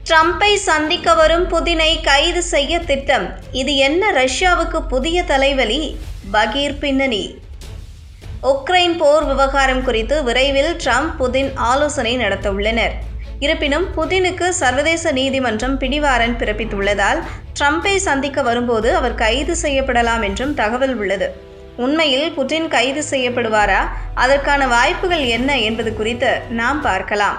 ட்ரம்பை சந்திக்க வரும் புதினை கைது செய்ய திட்டம். இது என்ன ரஷ்யாவுக்கு புதிய தலைவலி? பகீர் பின்னணி. உக்ரைன் போர் விவகாரம் குறித்து விரைவில் ட்ரம்ப் புதின் ஆலோசனை நடத்த உள்ளனர். இருப்பினும் புதினுக்கு சர்வதேச நீதிமன்றம் பிடிவாரண்ட் பிறப்பித்துள்ளதால் ட்ரம்பை சந்திக்க வரும்போது அவர் கைது செய்யப்படலாம் என்றும் தகவல் உள்ளது. உண்மையில் புதின் கைது செய்யப்படுவாரா? அதற்கான வாய்ப்புகள் என்ன என்பது குறித்து நாம் பார்க்கலாம்.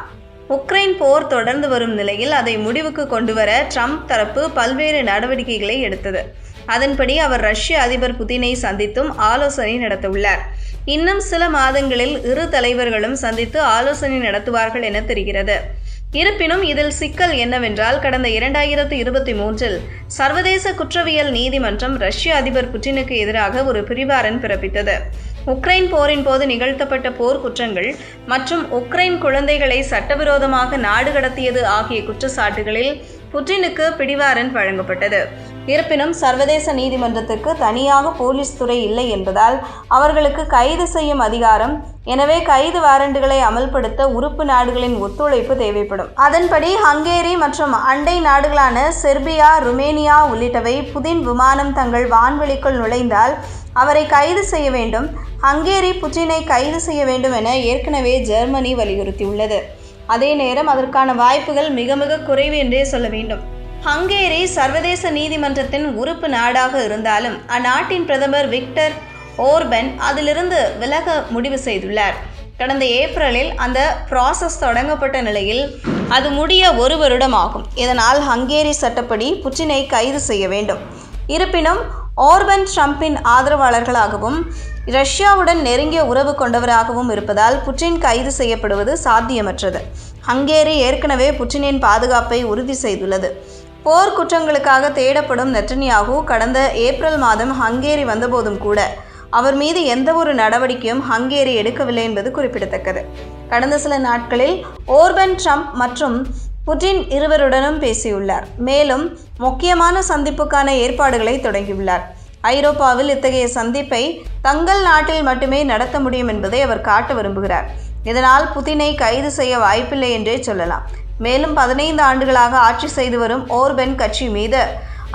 உக்ரைன் போர் தொடர்ந்து வரும் நிலையில் அதை முடிவுக்கு கொண்டுவர ட்ரம்ப் தரப்பு பல்வேறு நடவடிக்கைகளை எடுத்தது. அதன்படி அவர் ரஷ்ய அதிபர் புதினை சந்தித்தும் ஆலோசனை நடத்தவுள்ளார். இன்னும் சில மாதங்களில் இரு தலைவர்களும் சந்தித்து ஆலோசனை நடத்துவார்கள் என தெரிகிறது. இருப்பினும் இதில் சிக்கல் என்னவென்றால், கடந்த 2023 சர்வதேச குற்றவியல் நீதிமன்றம் ரஷ்ய அதிபர் புட்டினுக்கு எதிராக ஒரு பிடிவாரண்ட் பிறப்பித்தது. உக்ரைன் போரின் போது நிகழ்த்தப்பட்ட போர் குற்றங்கள் மற்றும் உக்ரைன் குழந்தைகளை சட்டவிரோதமாக நாடு கடத்தியது ஆகிய குற்றச்சாட்டுகளில் புட்டினுக்கு பிடிவாரண்ட் வழங்கப்பட்டது. இருப்பினும் சர்வதேச நீதிமன்றத்திற்கு தனியாக போலீஸ் துறை இல்லை என்பதால் அவர்களுக்கு கைது செய்யும் அதிகாரம். எனவே கைது வாரண்டுகளை அமல்படுத்த உறுப்பு நாடுகளின் ஒத்துழைப்பு தேவைப்படும். அதன்படி ஹங்கேரி மற்றும் அண்டை நாடுகளான செர்பியா, ருமேனியா உள்ளிட்டவை புதின் விமானம் தங்கள் வான்வெளிக்குள் நுழைந்தால் அவரை கைது செய்ய வேண்டும். ஹங்கேரி புட்டினை கைது செய்ய வேண்டும் என ஏற்கனவே ஜெர்மனி வலியுறுத்தியுள்ளது. அதே நேரம் அதற்கான வாய்ப்புகள் மிக மிக குறைவு என்றே சொல்ல வேண்டும். ஹங்கேரி சர்வதேச நீதிமன்றத்தின் உறுப்பு நாடாக இருந்தாலும் அந்நாட்டின் பிரதமர் விக்டர் ஓர்பன் அதிலிருந்து விலக முடிவு செய்துள்ளார். கடந்த ஏப்ரலில் அந்த ப்ராசஸ் தொடங்கப்பட்ட நிலையில் அது முடிய 1 வருடம் ஆகும். இதனால் ஹங்கேரி சட்டப்படி புட்டினை கைது செய்ய வேண்டும். இருப்பினும் ஓர்பன் ட்ரம்பின் ஆதரவாளர்களாகவும் ரஷ்யாவுடன் நெருங்கிய உறவு கொண்டவராகவும் இருப்பதால் புட்டின் கைது செய்யப்படுவது சாத்தியமற்றது. ஹங்கேரி ஏற்கனவே புட்டினின் பாதுகாப்பை உறுதி செய்துள்ளது. போர் குற்றங்களுக்காக தேடப்படும் நெட்டன்யாகு கடந்த ஏப்ரல் மாதம் ஹங்கேரி வந்தபோதும் கூட அவர் மீது எந்தவொரு நடவடிக்கையும் ஹங்கேரி எடுக்கவில்லை என்பது குறிப்பிடத்தக்கது. கடந்த சில நாட்களில் ஓர்பன், ட்ரம்ப் மற்றும் புட்டின் இருவருடனும் பேசியுள்ளார். மேலும் முக்கியமான சந்திப்புக்கான ஏற்பாடுகளை தொடங்கியுள்ளார். ஐரோப்பாவில் இத்தகைய சந்திப்பை தங்கள் நாட்டில் மட்டுமே நடத்த முடியும் என்பதை அவர் காட்ட விரும்புகிறார். இதனால் புதினை கைது செய்ய வாய்ப்பில்லை என்றே சொல்லலாம். மேலும் 15 ஆண்டுகளாக ஆட்சி செய்து வரும் ஓர்பன் கட்சி மீது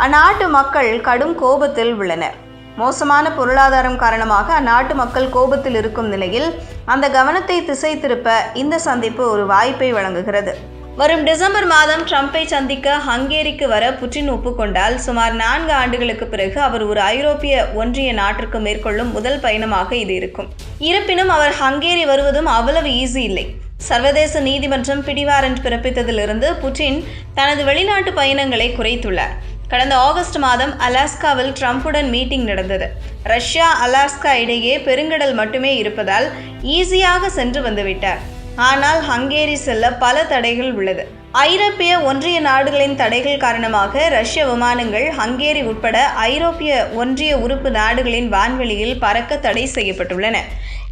அந்நாட்டு மக்கள் கடும் கோபத்தில் உள்ளனர். மோசமான பொருளாதாரம் காரணமாக அந்நாட்டு மக்கள் கோபத்தில் இருக்கும் நிலையில் அந்த கவனத்தை திசை திருப்ப இந்த சந்திப்பு ஒரு வாய்ப்பை வழங்குகிறது. வரும் டிசம்பர் மாதம் ட்ரம்பை சந்திக்க ஹங்கேரிக்கு வர புட்டின் ஒப்புக்கொண்டால் சுமார் 4 ஆண்டுகளுக்கு பிறகு அவர் ஒரு ஐரோப்பிய ஒன்றிய நாட்டிற்கு மேற்கொள்ளும் முதல் பயணமாக இது இருக்கும். இருப்பினும் அவர் ஹங்கேரி வருவதும் அவ்வளவு ஈஸி இல்லை. சர்வதேச நீதிமன்றம் பிடிவாரண்ட் பிறப்பித்ததிலிருந்து புட்டின் தனது வெளிநாட்டு பயணங்களை குறைத்துள்ளார். கடந்த ஆகஸ்ட் மாதம் அலாஸ்காவில் ட்ரம்புடன் மீட்டிங் நடந்தது. ரஷ்யா, அலாஸ்கா இடையே பெருங்கடல் மட்டுமே இருப்பதால் ஈஸியாக சென்று வந்துவிட்டார். ஆனால் ஹங்கேரி செல்ல பல தடைகள் உள்ளது. ஐரோப்பிய ஒன்றிய நாடுகளின் தடைகள் காரணமாக ரஷ்ய விமானங்கள் ஹங்கேரி உட்பட ஐரோப்பிய ஒன்றிய உறுப்பு நாடுகளின் வான்வெளியில் பறக்க தடை செய்யப்பட்டுள்ளன.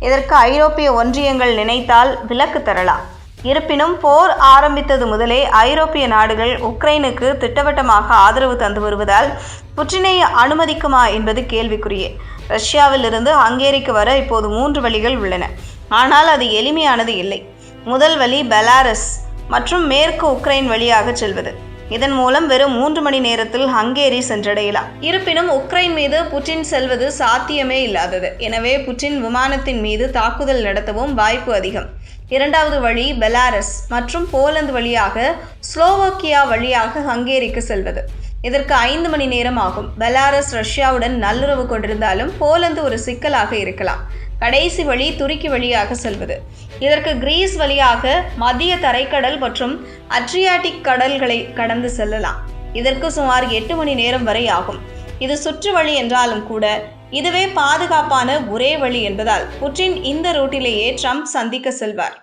இதற்கு ஐரோப்பிய ஒன்றியங்கள் நினைத்தால் விலக்கு தரலாம். இருப்பினும் போர் ஆரம்பித்தது முதலே ஐரோப்பிய நாடுகள் உக்ரைனுக்கு திட்டவட்டமாக ஆதரவு தந்து வருவதால் புட்டினை அனுமதிக்குமா என்பது கேள்விக்குறியே. ரஷ்யாவில் இருந்து ஹங்கேரிக்கு வர இப்போது 3 வழிகள் உள்ளன. ஆனால் அது எளிமையானது இல்லை. முதல் வழி பெலாரஸ் மற்றும் மேற்கு உக்ரைன் வழியாக செல்வது. இதன் மூலம் வெறும் 3 மணி நேரத்தில் ஹங்கேரி சென்றடையலாம். இருப்பினும் உக்ரைன் மீது புட்டின் செல்வது சாத்தியமே இல்லாதது. எனவே புட்டின் விமானத்தின் மீது தாக்குதல் நடத்தவும் வாய்ப்பு அதிகம். இரண்டாவது வழி பெலாரஸ் மற்றும் போலந்து வழியாக ஸ்லோவாக்கியா வழியாக ஹங்கேரிக்கு செல்வது. இதற்கு 5 மணி நேரம் ஆகும். பெலாரஸ் ரஷ்யாவுடன் நல்லுறவு கொண்டிருந்தாலும் போலந்து ஒரு சிக்கலாக இருக்கலாம். கடைசி வழி துருக்கி வழியாக செல்வது. இதற்கு கிரீஸ் வழியாக மத்திய தரைக்கடல் மற்றும் அட்ரியாட்டிக் கடல்களை கடந்து செல்லலாம். இதற்கு சுமார் 8 மணி நேரம் வரை ஆகும். இது சுற்று வழி என்றாலும் கூட இதுவே பாதுகாப்பான ஒரே வழி என்பதால் புட்டின் இந்த ரூட்டிலேயே ட்ரம்ப் சந்திக்க செல்வார்.